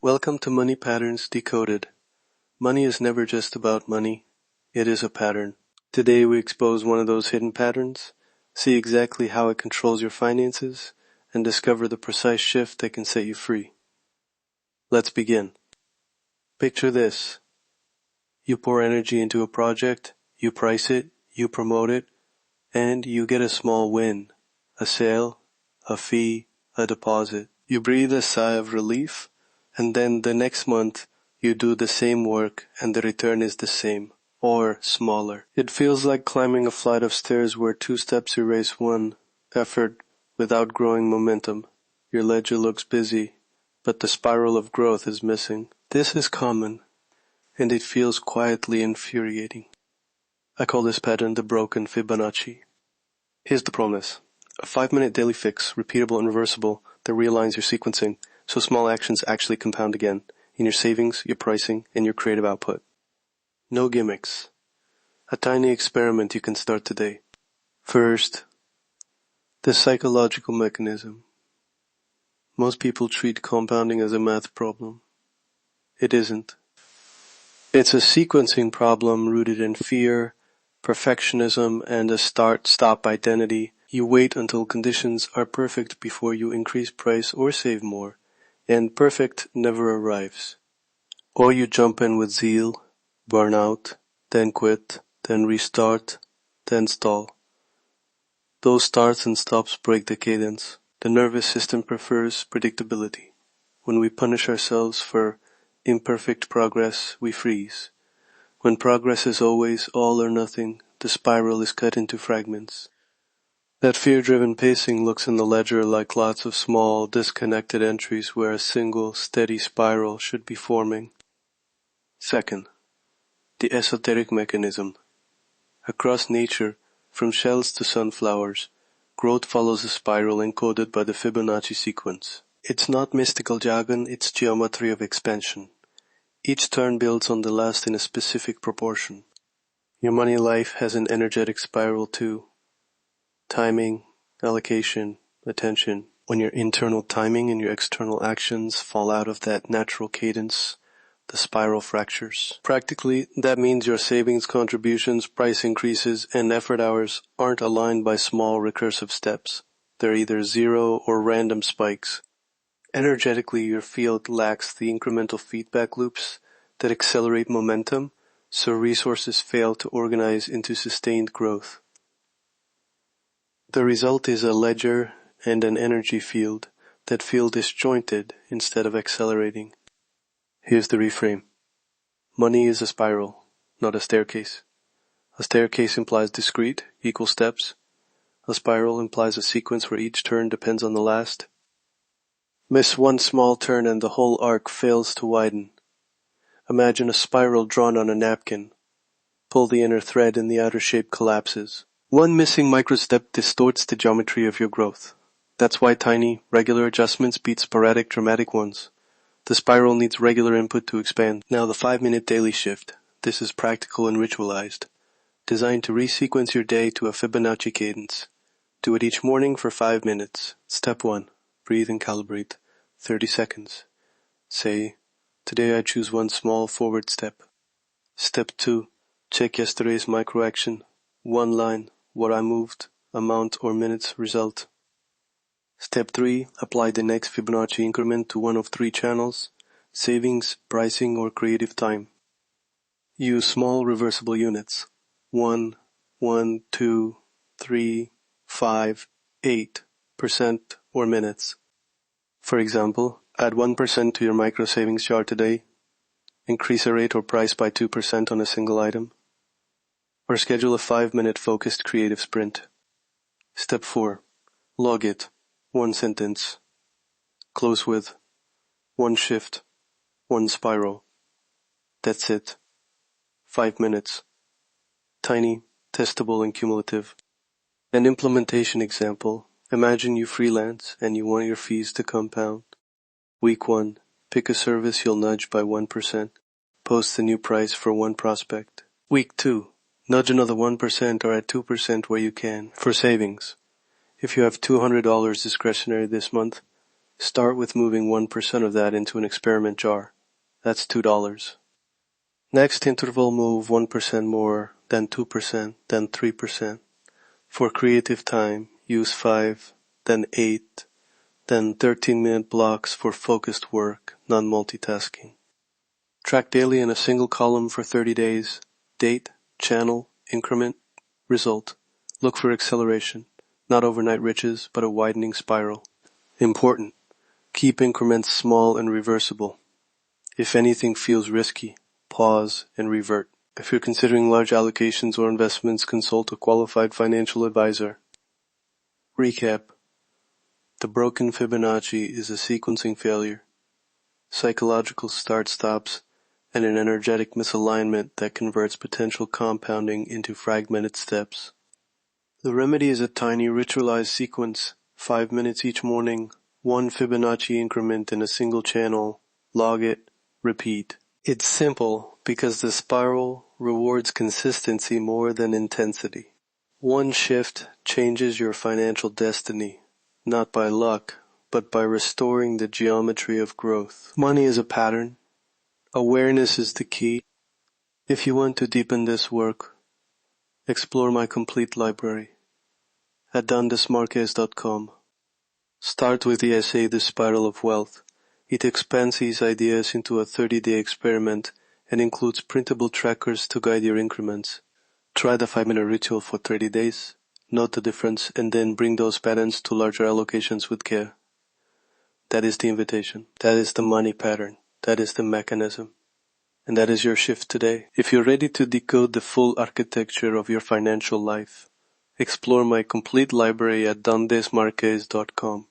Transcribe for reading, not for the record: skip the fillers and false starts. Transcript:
Welcome to Money Patterns Decoded. Money is never just about money, it is a pattern. Today we expose one of those hidden patterns, see exactly how it controls your finances, and discover the precise shift that can set you free. Let's begin. Picture this. You pour energy into a project, you price it, you promote it, and you get a small win, a sale, a fee, a deposit. You breathe a sigh of relief, and then the next month you do the same work and the return is the same, or smaller. It feels like climbing a flight of stairs where 2 steps erase 1 effort without growing momentum. Your ledger looks busy, but the spiral of growth is missing. This is common, and it feels quietly infuriating. I call this pattern the broken Fibonacci. Here's the promise. A 5-minute daily fix, repeatable and reversible, that realigns your sequencing so small actions actually compound again in your savings, your pricing, and your creative output. No gimmicks. A tiny experiment you can start today. First, the psychological mechanism. Most people treat compounding as a math problem. It isn't. It's a sequencing problem rooted in fear, perfectionism, and a start-stop identity. You wait until conditions are perfect before you increase price or save more, and perfect never arrives. Or you jump in with zeal, burn out, then quit, then restart, then stall. Those starts and stops break the cadence. The nervous system prefers predictability. When we punish ourselves for imperfect progress, we freeze. When progress is always all or nothing, the spiral is cut into fragments. That fear-driven pacing looks in the ledger like lots of small, disconnected entries where a single, steady spiral should be forming. Second, the esoteric mechanism. Across nature, from shells to sunflowers, growth follows a spiral encoded by the Fibonacci sequence. It's not mystical jargon, it's geometry of expansion. Each turn builds on the last in a specific proportion. Your money life has an energetic spiral too. Timing, allocation, attention. When your internal timing and your external actions fall out of that natural cadence, the spiral fractures. Practically, that means your savings contributions, price increases, and effort hours aren't aligned by small recursive steps. They're either zero or random spikes. Energetically, your field lacks the incremental feedback loops that accelerate momentum, so resources fail to organize into sustained growth. The result is a ledger and an energy field that feel disjointed instead of accelerating. Here's the reframe. Money is a spiral, not a staircase. A staircase implies discrete, equal steps. A spiral implies a sequence where each turn depends on the last. Miss one small turn and the whole arc fails to widen. Imagine a spiral drawn on a napkin. Pull the inner thread and the outer shape collapses. One missing microstep distorts the geometry of your growth. That's why tiny, regular adjustments beat sporadic, dramatic ones. The spiral needs regular input to expand. Now the 5-minute daily shift. This is practical and ritualized. Designed to resequence your day to a Fibonacci cadence. Do it each morning for 5 minutes. Step 1. Breathe and calibrate. 30 seconds. Say, today I choose one small forward step. Step 2. Check yesterday's micro action. One line. What I moved, amount or minutes, result. Step 3. Apply the next Fibonacci increment to one of 3 channels, savings, pricing, or creative time. Use small reversible units, 1, 1, 2, 3, 5, 8% or minutes. For example, add 1% to your micro savings chart today, increase a rate or price by 2% on a single item, or schedule a 5-minute focused creative sprint. Step 4. Log it. 1 sentence. Close with 1 shift, 1 spiral. That's it. 5 minutes. Tiny, testable, and cumulative. An implementation example. Imagine you freelance and you want your fees to compound. Week 1. Pick a service you'll nudge by 1%. Post the new price for one prospect. Week 2. Nudge another 1% or add 2% where you can for savings. If you have $200 discretionary this month, start with moving 1% of that into an experiment jar. That's $2. Next interval, move 1% more, then 2%, then 3%. For creative time, use 5, then 8, then 13-minute blocks for focused work, non-multitasking. Track daily in a single column for 30 days. Date, channel, increment, result. Look for acceleration. Not overnight riches, but a widening spiral. Important. Keep increments small and reversible. If anything feels risky, pause and revert. If you're considering large allocations or investments, consult a qualified financial advisor. Recap. The broken Fibonacci is a sequencing failure, psychological start-stops, and an energetic misalignment that converts potential compounding into fragmented steps. The remedy is a tiny ritualized sequence, 5 minutes each morning, 1 Fibonacci increment in a single channel, log it, repeat. It's simple because the spiral rewards consistency more than intensity. One shift changes your financial destiny, not by luck, but by restoring the geometry of growth. Money is a pattern. Awareness is the key. If you want to deepen this work, explore my complete library at Desmarques.com. Start with the essay The Spiral of Wealth. It expands these ideas into a 30-day experiment and includes printable trackers to guide your increments. Try the 5-minute ritual for 30 days, note the difference, and then bring those patterns to larger allocations with care. That is the invitation. That is the money pattern. That is the mechanism. And that is your shift today. If you're ready to decode the full architecture of your financial life, explore my complete library at Desmarques.com.